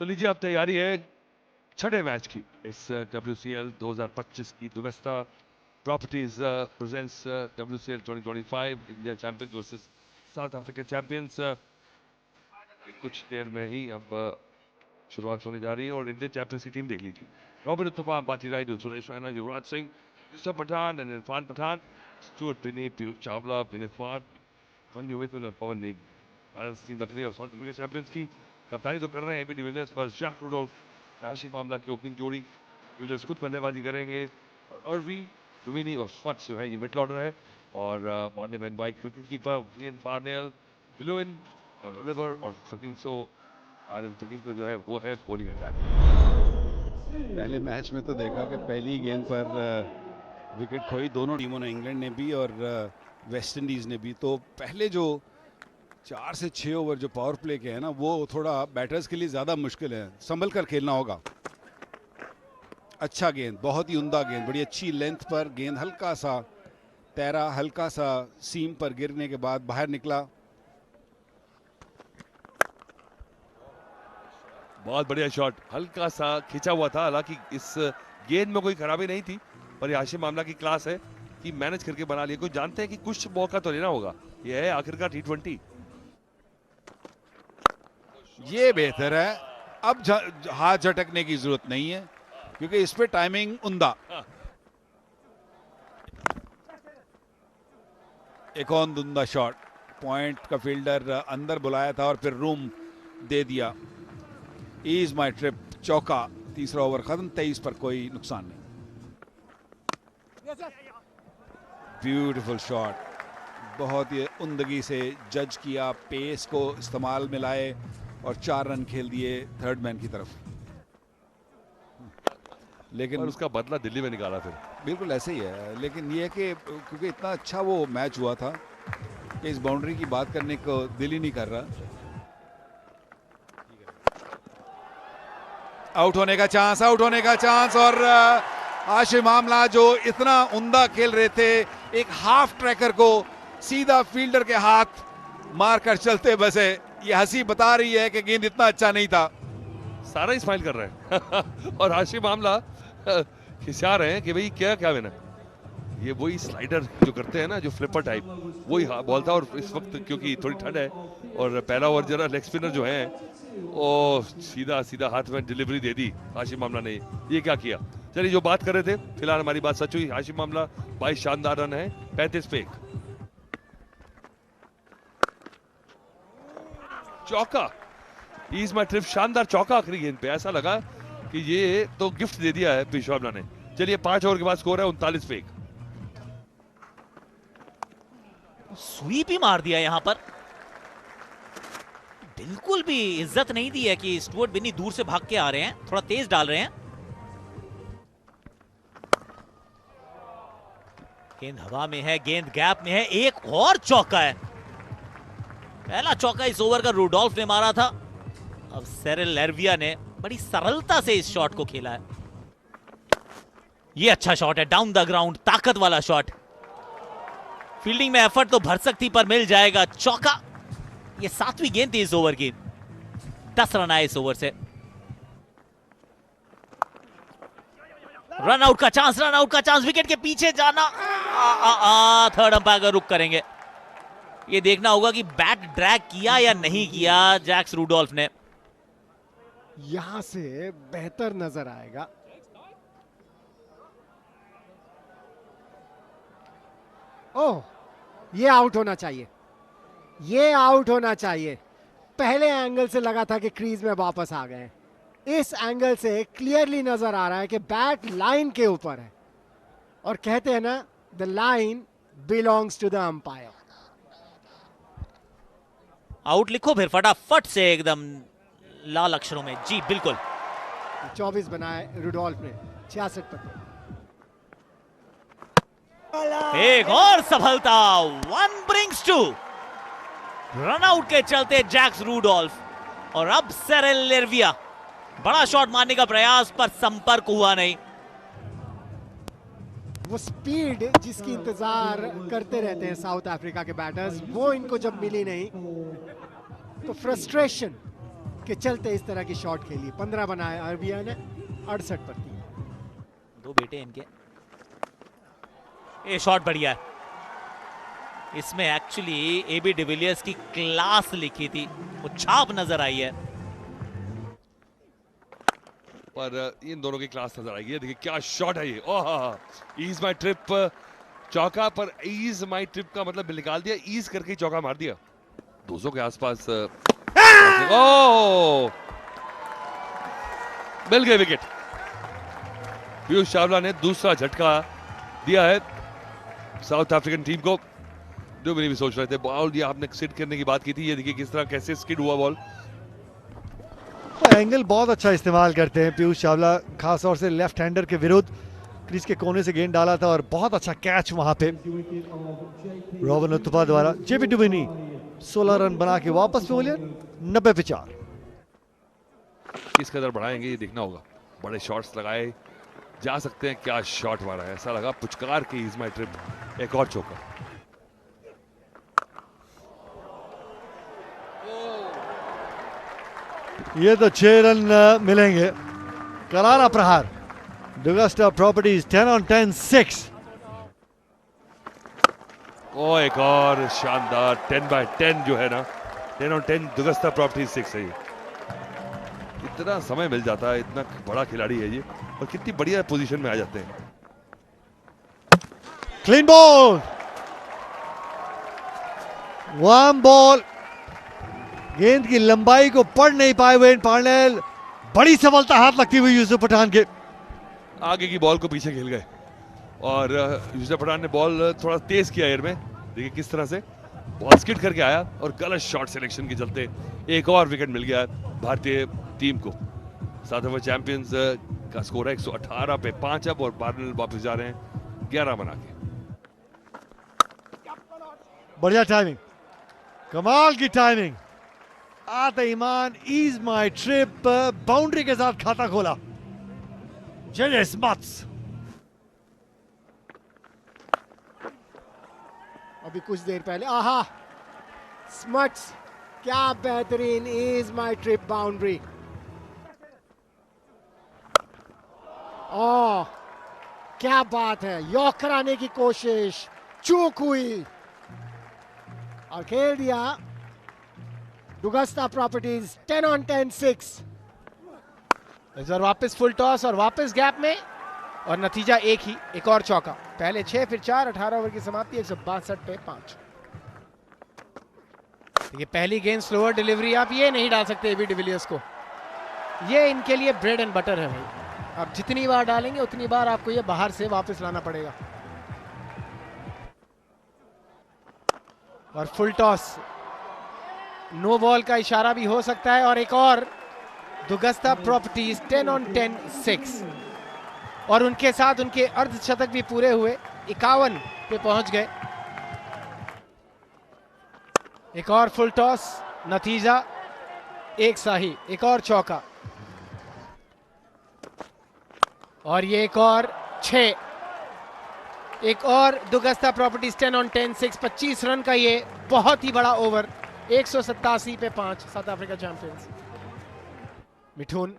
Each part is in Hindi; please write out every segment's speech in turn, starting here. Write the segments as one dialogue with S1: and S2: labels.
S1: तो लीजिए अब तैयारी है छठे मैच की इस WCL 2025 की दुबेस्ता properties presents WCL 2025 India champions versus South Africa champions. कुछ देर में ही अब शुरुआत होने जा रही है और इंडियन चैंपियंस की टीम देख लीजिए। रॉबिन उत्तपा, बाती राइडू, सुरेश रैना, युवराज सिंह, यूसुफ पठान, इरफान पठान, स्टुअर्ट बिनी, पीयूष चावला, विनीत फॉर्ड, पवन नीम। टीम लग रही है साउथ अफ्रीका चैंपियंस की कप्तानी तो कर रहे हैं एबी डिविलियर्स पर जैक रूडोल्फ। आशिफ मामला की ओपनिंग जोड़ी डिविलियर्स खुद बल्लेबाजी करेंगे और भी डुमिनी और स्वट्स जो है ये मिडल ऑर्डर है और Morne van Wyk wicket keeper Wayne Parnell, बिलोइन और रिवर और सकिंसो आरएन टीम को जो है वो है बॉलिंग अटैक।
S2: पहले मैच में तो देखा कि पहली ही गेंद पर विकेट खोई दोनों टीमों ने, इंग्लैंड ने भी और वेस्ट इंडीज ने भी। तो पहले जो 4 से 6 ओवर जो पावर प्ले के हैं ना, वो थोड़ा बैटर्स के लिए ज़्यादा मुश्किल है, संभल कर खेलना होगा। अच्छा गेंद, बहुत ही उम्दा गेंद, बड़ी अच्छी लेंथ पर गेंद, हल्का सा तैरा, हल्का सा सीम पर गिरने के बाद बाहर निकला।
S1: बहुत बढ़िया शॉट, हल्का सा खिंचा हुआ था, हालांकि इस गेंद में कोई खराबी नहीं थी पर आशिफ मामला की क्लास है कि मैनेज करके बना लिया। कोई जानते हैं कि कुछ मौका तो लेना होगा, यह है आखिरकार T20।
S2: ये बेहतर है, अब हाथ झटकने की जरूरत नहीं है क्योंकि इस पे टाइमिंग उम्दा। एक और उम्दा शॉट, पॉइंट का फील्डर अंदर बुलाया था और फिर रूम दे दिया। इज माई ट्रिप, चौका, तीसरा ओवर खत्म, 23 पर कोई नुकसान नहीं। ब्यूटीफुल शॉट, बहुत ही उम्दगी से जज किया, पेस को इस्तेमाल में लाए और 4 रन खेल दिए थर्ड मैन की तरफ। लेकिन
S1: और उसका बदला दिल्ली में निकाला फिर।
S2: बिल्कुल ऐसे ही है, लेकिन ये कि क्योंकि इतना अच्छा वो मैच हुआ था कि इस बाउंड्री की बात करने को दिल ही नहीं कर रहा। आउट होने का चांस, आउट होने का चांस, और आशिफ मामला जो इतना उम्दा खेल रहे थे, एक हाफ ट्रैकर को सीधा फील्डर के हाथ मारकर चलते बसे। ये हंसी बता रही है कि गेंद इतना अच्छा नहीं था।
S1: सारा ही स्माइल कर रहे हैं और आशिफ मामला खिसा रहे हैं कि भाई क्या क्या मैंने ये वही स्लाइडर जो करते हैं ना, जो फ्लिपर टाइप, वही बॉल था। और इस वक्त क्योंकि थोड़ी ठंड है और पहला ओवर जरा लेग स्पिनर जो है ओ सीधा सीधा हाथ में डिलीवरी दे दी आशिफ मामला ने। ये क्या किया। चलिए जो बात कर रहे थे, फिलहाल हमारी बात सच हुई। आशिफ मामला 22 शानदार रन है, 35 पे 1 चौका। इज माय ट्रिप, शानदार चौका आखिरी गेंद पे। ऐसा लगा कि ये तो गिफ्ट दे दिया है पीयूष मामला ने। चलिए 5 ओवर के बाद स्कोर है 39 पे 1।
S3: स्वीप ही मार दिया यहां पर, बिल्कुल भी इज्जत नहीं दी है कि स्टुअर्ट बिनी दूर से भाग के आ रहे हैं, थोड़ा तेज डाल रहे हैं। गेंद हवा में है, गेंद गैप में है, एक और चौका है। पहला चौका इस ओवर का रूडोल्फ ने मारा था, अब सेरिल लेरविया ने बड़ी सरलता से इस शॉट को खेला है। ये अच्छा शॉट है, डाउन द ग्राउंड, ताकत वाला शॉट। फील्डिंग में एफर्ट तो भर सकती पर मिल जाएगा चौका। ये 7वीं गेंद थी इस ओवर की, 10 रन आए इस ओवर से। रन आउट का चांस, रन आउट का चांस, विकेट के पीछे जाना। थर्ड अंपायर का रुख करेंगे। ये देखना होगा कि बैट ड्रैग किया या नहीं किया जैक्स रूडोल्फ ने।
S4: यहां से बेहतर नजर आएगा। ओह, ये आउट होना चाहिए, ये आउट होना चाहिए। पहले एंगल से लगा था कि क्रीज में वापस आ गए, इस एंगल से क्लियरली नजर आ रहा है कि बैट लाइन के ऊपर है और कहते हैं ना, the line belongs to the umpire.
S3: Out लिखो फिर फटाफट से, एकदम लाल अक्षरों में। जी बिल्कुल,
S4: 24 बनाए रूडोल्फ ने 66 पर।
S3: एक और सफलता, 1 brings 2। रन आउट के चलते जैक्स रूडोल्फ और अब सेरिल लेरविया। बड़ा शॉट मारने का प्रयास पर संपर्क हुआ नहीं।
S4: वो स्पीड जिसकी इंतजार करते रहते हैं साउथ अफ्रीका के बैटर्स, वो इनको जब मिली नहीं तो फ्रस्ट्रेशन के चलते इस तरह की शॉट खेली। 15 बनाए अरबिया ने, 68 पर 3।
S3: दो बेटे इनके। ये शॉट बढ़िया है। इसमें एक्चुअली एबी डिविलियर्स की क्लास लिखी थी, वो छाप नजर आई है।
S1: पर इन दोनों की क्लास नजर आएगी। देखिए क्या शॉट है ये। ओह, ईज माई ट्रिप चौका। पर ईज माई ट्रिप का मतलब निकाल दिया, ईज करके चौका मार दिया 200 के आसपास। ओह, मिल गए विकेट। पीयूष चावला ने दूसरा झटका दिया है साउथ अफ्रीकन टीम को। डुमिनी भी सोच रहे थे बॉल, ये आपने स्किड करने की बात की थी, ये देखिए किस तरह कैसे स्किड हुआ बॉल।
S5: एंगल बहुत अच्छा इस्तेमाल करते हैं पीयूष चावला, खास तौर से लेफ्ट हैंडर के विरुद्ध। क्रीज के कोने से गेंद डाला था और बहुत अच्छा कैच वहां पे रॉबिन उथप्पा द्वारा। जेबी डुमिनी 16 रन बना के वापस पहुंचे 90 पे 4।
S1: किस कदर बढ़ाएंगे ये देखना होगा। बड़े शॉट्स लगाए जा सकते हैं। क्या शॉट मारा है, ऐसा लगा पुचकार के इज माई ट्रिप। एक और चौका।
S5: ये तो 6 रन मिलेंगे। करारा प्रहार। डुगस्टा प्रॉपर्टीज 10 on 10 6।
S1: ओ एक और शानदार 10 by 10 जो है ना, 10 on 10 डुगस्टा प्रॉपर्टीज 6 है ये। इतना समय मिल जाता है, इतना बड़ा खिलाड़ी है ये, और कितनी बढ़िया पोजीशन में आ जाते हैं।
S5: Clean ball, 1 ball. गेंद की लंबाई को पढ़ नहीं पाए वेन पार्नेल। बड़ी सफलता हाथ लगती हुई यूसुफ पठान के।
S1: आगे की बॉल को पीछे खेल गए और यूसुफ पठान ने बॉल थोड़ा तेज किया एयर में। देखिए किस तरह से बॉल स्किड करके आया और गलत शॉट सिलेक्शन के चलते एक और विकेट मिल गया भारतीय टीम को। साउथ अफ्रीका चैंपियंस का स्कोर है 118 पे 5 अब, और पार्नेल वापस जा रहे हैं 11 बना के।
S5: बढ़िया टाइमिंग, कमाल की टाइमिंग। आते ईमान ईज माई ट्रिप बाउंड्री के साथ खाता खोला जेजे स्मट्स।
S4: अभी कुछ देर पहले आहा, स्मट्स क्या बेहतरीन इज माई ट्रिप बाउंड्री। ओह क्या बात है, यॉर्क कराने की कोशिश, चूक हुई और खेल दिया डुगस्ता प्रॉपर्टीज 10 on 10 6।
S6: इस बार वापस फुल टॉस और वापस गैप में, और नतीजा एक ही, एक और चौका। पहले 6 फिर 4, 18 ओवर की समाप्ति 162 पे 5। ये पहली गेंद स्लोअर डिलीवरी, आप ये नहीं डाल सकते एबी डिविलियर्स को, ये इनके लिए ब्रेड एंड बटर है भाई। आप जितनी बार डालेंगे उतनी बार आपको ये बाहर से वापस लाना पड़ेगा। और फुल टॉस, नो बॉल का इशारा भी हो सकता है। और एक और डुगस्ता प्रॉपर्टीज 10 on 10 6, और उनके साथ उनके अर्धशतक भी पूरे हुए, 51 पे पहुंच गए। एक और फुल टॉस, नतीजा एक सही, एक और चौका, और ये एक और 6। एक और डुगस्ता प्रॉपर्टीज 10 on 10 6, 25 रन का ये बहुत ही बड़ा ओवर। 187 पे 5, south Africa champions. Mithun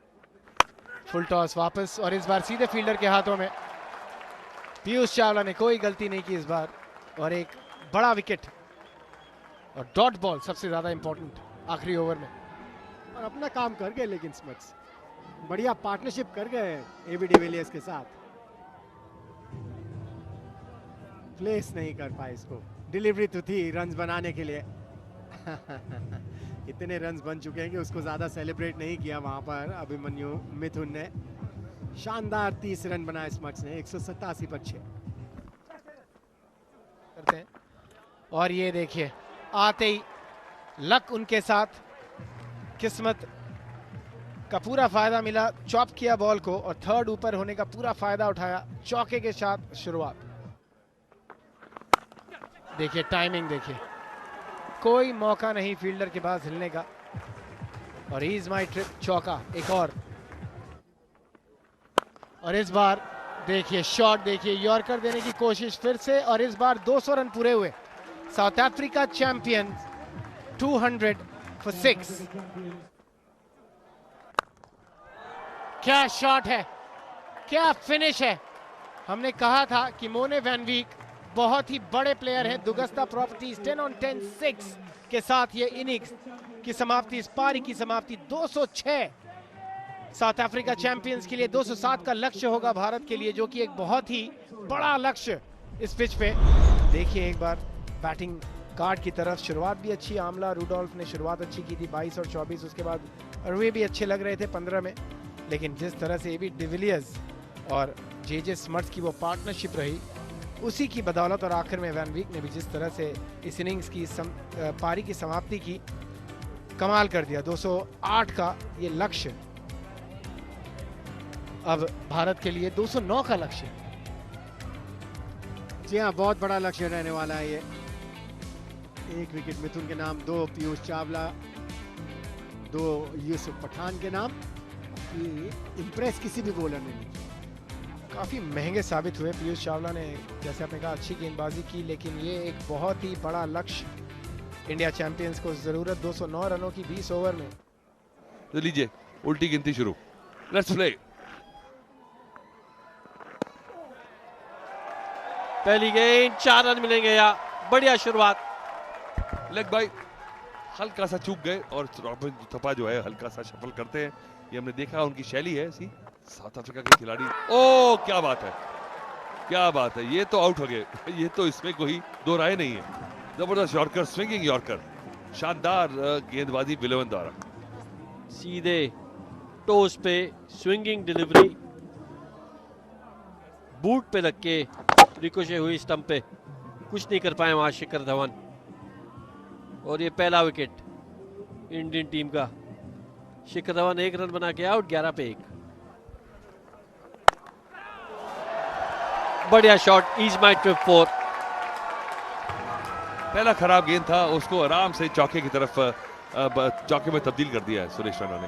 S6: full toss वापस, और इस बार सीधे फील्डर के हाथों में। पीयूष चावला ने कोई गलती नहीं की इस बार, और एक बड़ा विकेट और डॉट बॉल सबसे ज्यादा इंपॉर्टेंट आखिरी ओवर में।
S4: और अपना काम कर गए, लेकिन स्मट्स बढ़िया पार्टनरशिप कर गए एबी डिविलियर्स के साथ। प्लेस नहीं कर पाए इसको, डिलीवरी तो थी रन्स बनाने के लिए। इतने रन्स बन चुके हैं कि उसको ज्यादा सेलिब्रेट नहीं किया वहां पर अभिमन्यु मिथुन ने। शानदार 30 रन बनाए स्मट्स ने 187 पर 6
S6: करते हैं। और ये देखिए आते ही लक उनके साथ, किस्मत का पूरा फायदा मिला। चॉप किया बॉल को और थर्ड ऊपर होने का पूरा फायदा उठाया, चौके के साथ शुरुआत। देखिए टाइमिंग, देखिए कोई मौका नहीं फील्डर के पास हिलने का, और इज माई ट्रिप चौका एक और इस बार देखिए शॉट, देखिए यॉर्कर देने की कोशिश फिर से, और इस बार 200 रन पूरे हुए। South Africa champion 200 for 6। क्या शॉट है, क्या फिनिश है। हमने कहा था कि मोने वैन वीक बहुत ही बड़े प्लेयर हैं। दुगस्ता प्रॉपर्टीज 10 on 10 6 के साथ ये इनिंग्स की समाप्ति, इस पारी की समाप्ति 206 साउथ अफ्रीका चैंपियंस के लिए। 207 का लक्ष्य होगा भारत के लिए, जो कि एक बहुत ही बड़ा लक्ष्य इस पिच पे। देखिए एक बार बैटिंग कार्ड की तरफ, शुरुआत भी अच्छी, आमला रूडोल्फ ने शुरुआत अच्छी की थी 22 और 24, उसके बाद अरवे भी अच्छे लग रहे थे 15 में, लेकिन जिस तरह से एबी डिविलियर्स और जे स्मर्ट्स की वो पार्टनरशिप रही, उसी की बदौलत और आखिर में वैन वीक ने भी जिस तरह से इस इनिंग्स की पारी की समाप्ति की, कमाल कर दिया। 208 का ये लक्ष्य अब भारत के लिए 209 का लक्ष्य।
S4: जी हाँ, बहुत बड़ा लक्ष्य रहने वाला है ये। 1 विकेट मिथुन के नाम, 2 पीयूष चावला, 2 यूसुफ पठान के नाम। ये इंप्रेस किसी भी बॉलर ने नहीं।
S6: काफी महंगे साबित हुए पीयूष चावला ने, जैसे आपने कहा अच्छी गेंदबाजी की, लेकिन ये एक बहुत ही बड़ा लक्ष्य इंडिया चैंपियंस को जरूरत 209 रनों की 20 ओवर में।
S1: तो लीजिए उल्टी गिनती शुरू। Let's play.
S7: पहली गेंद 4 रन मिलेंगे या बढ़िया शुरुआत।
S1: लेग बाई हल्का सा चूक गए और रॉबिन उथप्पा जो है हल्का सा शफल करते हैं, ये हमने देखा, उनकी शैली है ऐसी। साउथ अफ्रीका के खिलाड़ी, ओ क्या बात है, क्या बात है, ये तो आउट हो गए, ये तो इसमें कोई दो राय नहीं है। जबरदस्त यॉर्कर, स्विंगिंग यॉर्कर, शानदार गेंदबाजी विलोवन द्वारा।
S7: सीधे टोस पे स्विंगिंग डिलीवरी, बूट पे लग के रिकोशे हुई स्टंप पे, कुछ नहीं कर पाए वहां शिखर धवन। और ये पहला विकेट इंडियन टीम का। शिखर धवन 1 रन बना के आउट, 11 पे 1। बढ़िया शॉट, इज माय ट्रिप 4।
S1: पहला खराब गेंद था, उसको आराम से चौके की तरफ चौके में तब्दील कर दिया है सुरेश रैना ने।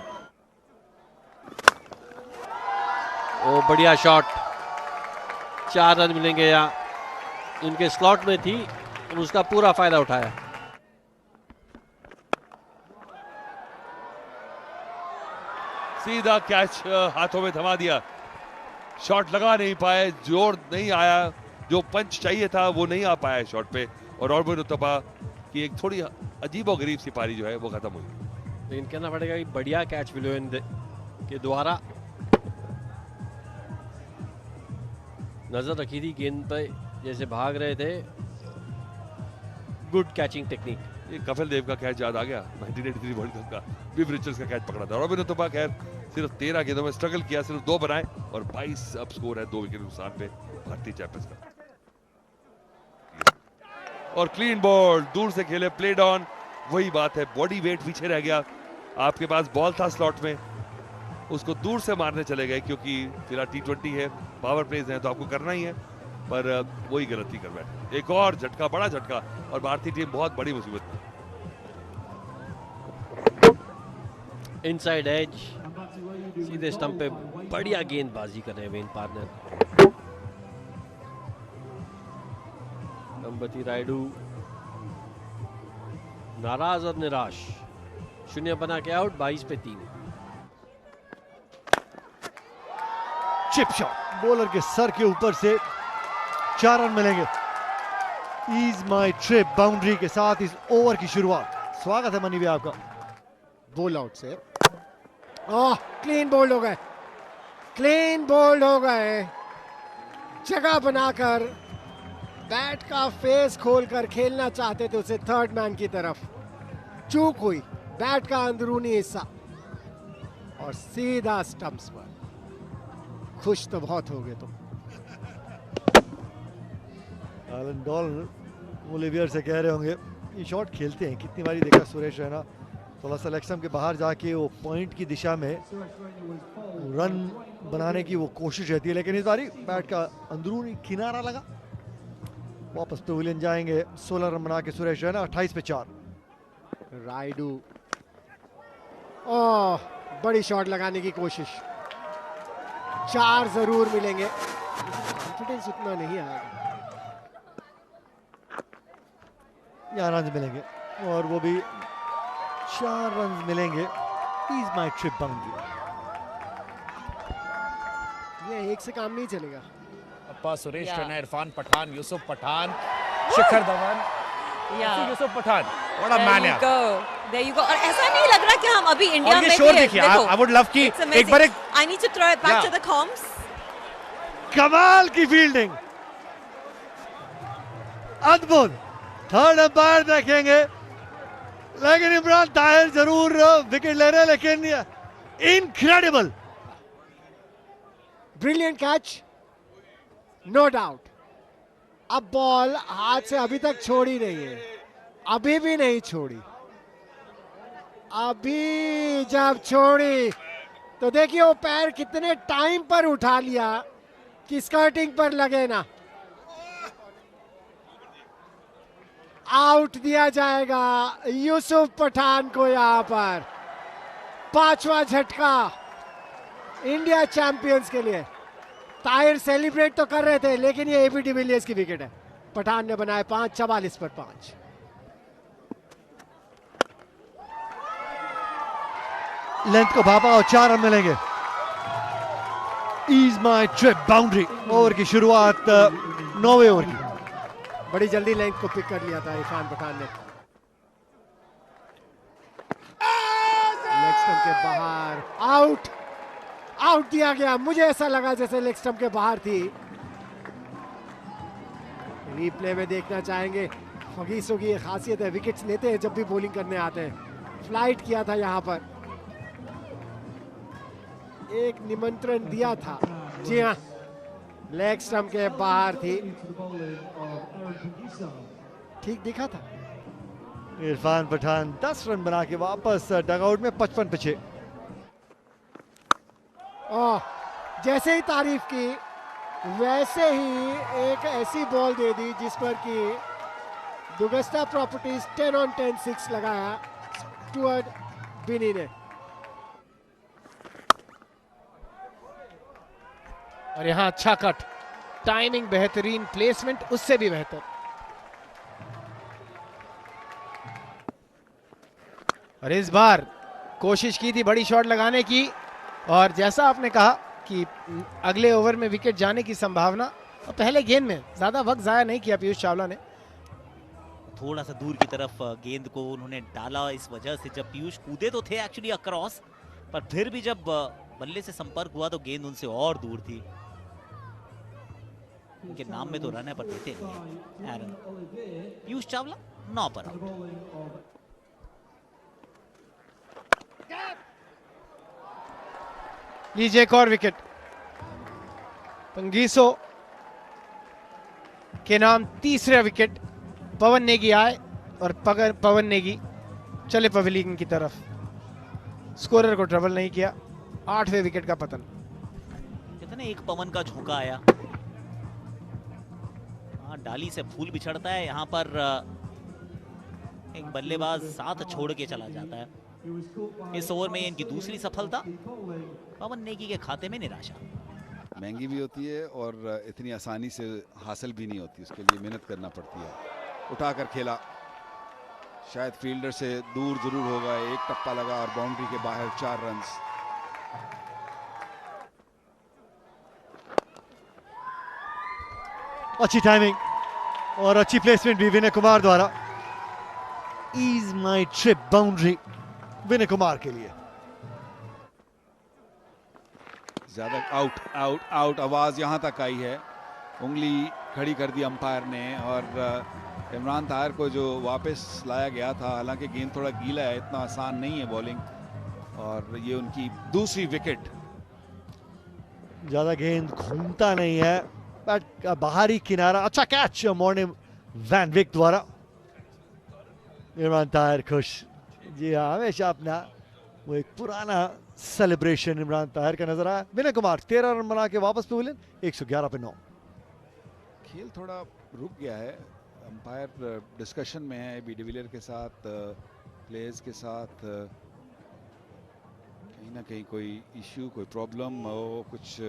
S7: ओ बढ़िया शॉट, 4 रन मिलेंगे या इनके स्लॉट में थी, उसका पूरा फायदा उठाया।
S1: सीधा कैच हाथों में थमा दिया, शॉट लगा नहीं पाए, जोर नहीं आया, जो पंच चाहिए था वो नहीं आ पाया शॉट पे, और रॉबिन उथप्पा की एक थोड़ी अजीबोगरीब सी पारी जो है वो खत्म हुई।
S7: लेकिन कहना पड़ेगा कि बढ़िया कैच विलोवन के द्वारा, नजर रखी थी गेंद पे, जैसे भाग रहे थे। Good catching technique.
S1: ये कपिल देव का कैच याद आ गया, 1983 वर्ल्ड कप का, विव रिचर्ड्स का कैच पकड़ा था। रॉबिन उथप्पा खैर सिर्फ 13 गेंदों में स्ट्रगल किया, सिर्फ 2 बनाए, और 22 अब स्कोर है 2 विकेट नुकसान पे भारतीय चैंपियंस का। और क्लीन बॉल, दूर से खेले, प्लेड ऑन, वही बात है, बॉडी वेट पीछे रह गया। आपके पास बॉल था स्लॉट में, उसको दूर से मारने चले गए, क्योंकि फिलहाल T20 है, पावर प्लेज है, तो आपको करना ही है, पर वही गलती कर बैठे। एक और झटका, बड़ा झटका, और भारतीय टीम बहुत बड़ी मुसीबत में।
S7: इनसाइड एज, सीधे स्टंप पे बढ़िया गेंदबाजी कर रहे हैं वेन पार्टनर। अंबती रायडू नाराज और निराश, 0 बना के आउट, 22 पे 3।
S5: चिप शॉट, बॉलर के सर के ऊपर से 4 रन मिलेंगे। इज माई ट्रिप बाउंड्री के साथ इस ओवर की शुरुआत। स्वागत है मनी भी आपका।
S4: बोल आउट से, ओह क्लीन बोल्ड हो गए, क्लीन बोल्ड हो गए। जगह बनाकर बैट का फेस खोलकर खेलना चाहते थे उसे थर्ड मैन की तरफ, चूक हुई, बैट का अंदरूनी हिस्सा और सीधा स्टंप्स पर। खुश तो बहुत हो गए तुम।
S5: एलन डॉल ओलिवियर से कह रहे होंगे ये शॉट खेलते हैं, कितनी बारी देखा सुरेश रैना, थोड़ा सा लेग स्टंप के बाहर जाके वो पॉइंट की दिशा में रन बनाने की वो कोशिश रहती है, लेकिन इस बारी बैट का अंदरूनी किनारा लगा। वापस पेविलियन जाएंगे, 16 रन बना के सुरेश रैना, 28 पे 4।
S4: रायडू, ओह बड़ी शॉट लगाने की कोशिश, 4 जरूर मिलेंगे, कॉन्फिडेंस उतना नहीं आएगा।
S5: यहाँ रन मिलेंगे, और वो भी 4 रन मिलेंगे। Is my trip boundary.
S4: ये एक से काम नहीं चलेगा।
S8: अप्पा Suresh
S9: Yeah.
S8: Raina, Irfan Pathan, Yusuf Pathan, Shikhar Dhawan,
S9: Yeah.
S8: Yusuf Pathan, what a
S9: There
S8: man
S9: you
S8: यार।
S9: go. There you go. और ऐसा नहीं लग रहा कि हम अभी इंडिया
S8: और
S9: में
S8: ये शोर
S9: थे।
S8: देखिए,
S9: देखो,
S8: I would love कि
S9: it's
S8: एक
S9: amazing.
S8: बार एक
S9: I need to throw it back
S8: Yeah.
S9: to the comms.
S5: कमाल की फील्डिंग, अद्भुत। थर्ड अंपायर देखेंगे, लेकिन इमरान ताहिर जरूर विकेट ले रहे हैं, लेकिन incredible.
S4: Brilliant catch, no doubt. अब बॉल हाथ से अभी तक छोड़ी नहीं है, अभी भी नहीं छोड़ी। अभी जब छोड़ी तो देखिए वो पैर कितने टाइम पर उठा लिया कि स्कर्टिंग पर लगे ना। आउट दिया जाएगा यूसुफ पठान को। यहां पर 5वां झटका इंडिया चैंपियंस के लिए। ताहिर सेलिब्रेट तो कर रहे थे, लेकिन ये एबी डिविलियर्स की विकेट है। पठान ने बनाए 5, 44 पर 5।
S5: लेंथ को भापा और 4 रन मिलेंगे। ईज माई ट्रिप बाउंड्री। ओवर की शुरुआत 9वें ओवर की।
S4: बड़ी जल्दी लेंथ को पिक कर लिया था इरफान पठान ने। लेग स्टंप के बाहर, आउट। आउट दिया गया। मुझे ऐसा लगा जैसे लेग स्टंप के बाहर थी। रीप्ले में देखना चाहेंगे। फगीसों की खासियत है, विकेट्स लेते हैं जब भी बॉलिंग करने आते हैं। फ्लाइट किया था यहां पर, एक निमंत्रण दिया था। जी हाँ, लेग स्टंप के बाहर थी, ठीक दिखा था।
S5: इरफान पठान 10 रन बना के वापस डगआउट में 55 पे 6।
S4: जैसे ही तारीफ की वैसे ही एक ऐसी बॉल दे दी जिस पर कि दुगस्ता प्रॉपर्टीज 10 on 10 6 लगाया स्टुअर्ट बिनी ने।
S6: और यहाँ अच्छा कट, टाइमिंग बेहतरीन, प्लेसमेंट उससे भी बेहतर। और इस बार कोशिश की थी बड़ी शॉट लगाने की, और जैसा आपने कहा कि अगले ओवर में विकेट जाने की संभावना, और पहले गेंद में ज्यादा वक्त जाया नहीं किया पीयूष चावला ने।
S3: थोड़ा सा दूर की तरफ गेंद को उन्होंने डाला, इस वजह से जब पीयूष कूदे तो थे एक्चुअली अक्रॉस, पर फिर भी जब बल्ले से संपर्क हुआ तो गेंद उनसे और दूर थी। उनके नाम में तो रन है पर देते नहीं है। एरन पीयूष चावला 9 पर आउट।
S6: लीजिए एक और विकेट। पंगीसो के नाम तीसरा विकेट। पवन नेगी आए और पवन नेगी चले पवेलियन की तरफ। स्कोरर को ट्रबल नहीं किया। 8वें विकेट का पतन।
S3: कितने एक पवन का झोंका आया। हाँ, डाली से फूल बिछड़ता है। यहाँ पर एक बल्लेबाज साथ छोड़ के चला जाता है। इस ओवर में इनकी दूसरी सफलता। पवन नेगी के खाते में निराशा।
S2: महंगी भी होती है और इतनी आसानी से हासिल भी नहीं होती, उसके लिए मेहनत करना पड़ती है। उठाकर खेला, शायद फील्डर से दूर जरूर होगा, एक टप्पा लगा और बाउंड्री के बाहर 4 रन।
S5: अच्छी टाइमिंग और अच्छी प्लेसमेंट भी विनय कुमार द्वारा। ईज माई ट्रिप बाउंड्री विनय कुमार के लिए।
S2: ज्यादा आउट आउट आउट आवाज यहां तक आई है। उंगली खड़ी कर दी अंपायर ने और इमरान ताहिर को जो वापस लाया गया था, हालांकि गेंद थोड़ा गीला है, इतना आसान नहीं है बॉलिंग, और ये उनकी दूसरी विकेट।
S5: ज्यादा गेंद घूमता नहीं है, बट बाहरी किनारा। अच्छा कैच मॉर्निंग वैन विक द्वारा। इमरान ताहिर खुश। जी हाँ, हमेशा अपना वो एक पुराना सेलिब्रेशन इमरान ताहिर का नजर आया। विनय कुमार 13 रन बना के वापस पवेलियन 111 पे 9।
S2: खेल थोड़ा रुक गया है, अंपायर डिस्कशन में है बी डिविलियर के साथ, प्लेयर्स के साथ। कहीं ना कहीं कोई इश्यू, कोई प्रॉब्लम हो, कुछ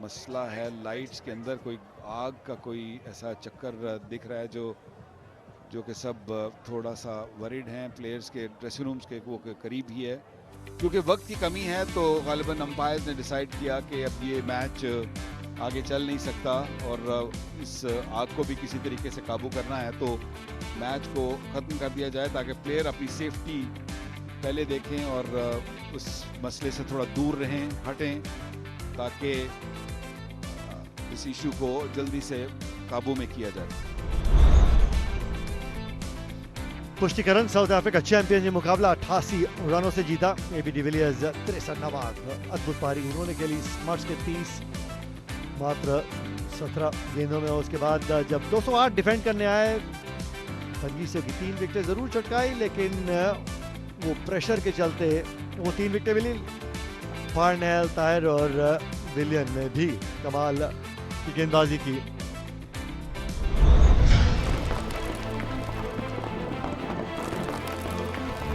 S2: मसला है लाइट्स के अंदर, कोई आग का कोई ऐसा चक्कर दिख रहा है जो कि सब थोड़ा सा वरीड हैं। प्लेयर्स के ड्रेसिंग रूम्स के वो करीब ही है। क्योंकि वक्त की कमी है तो गालिबन अंपायर्स ने डिसाइड किया कि अब ये मैच आगे चल नहीं सकता और इस आग को भी किसी तरीके से काबू करना है, तो मैच को ख़त्म कर दिया जाए ताकि प्लेयर अपनी सेफ्टी पहले देखें और उस मसले से थोड़ा दूर रहें, हटें, ताकि इस इशू को जल्दी से काबू में किया जाए।
S5: पुष्टिकरण साउथ अफ्रीका चैंपियन ये मुकाबला 88 रनों से जीता। एबी डिविलियर्स 63 नवाद अद्भुत पारी उन्होंने खेली। स्मार्ट्स के 30 मात्र 17 गेंदों में। उसके बाद जब 208 डिफेंड करने आए, फर्गीसन की 3 विकेटें जरूर चटकाई, लेकिन वो प्रेशर के चलते वो 3 विकेटें मिली। पार्नेल, तायर और विलियन ने भी कमाल की गेंदबाजी की।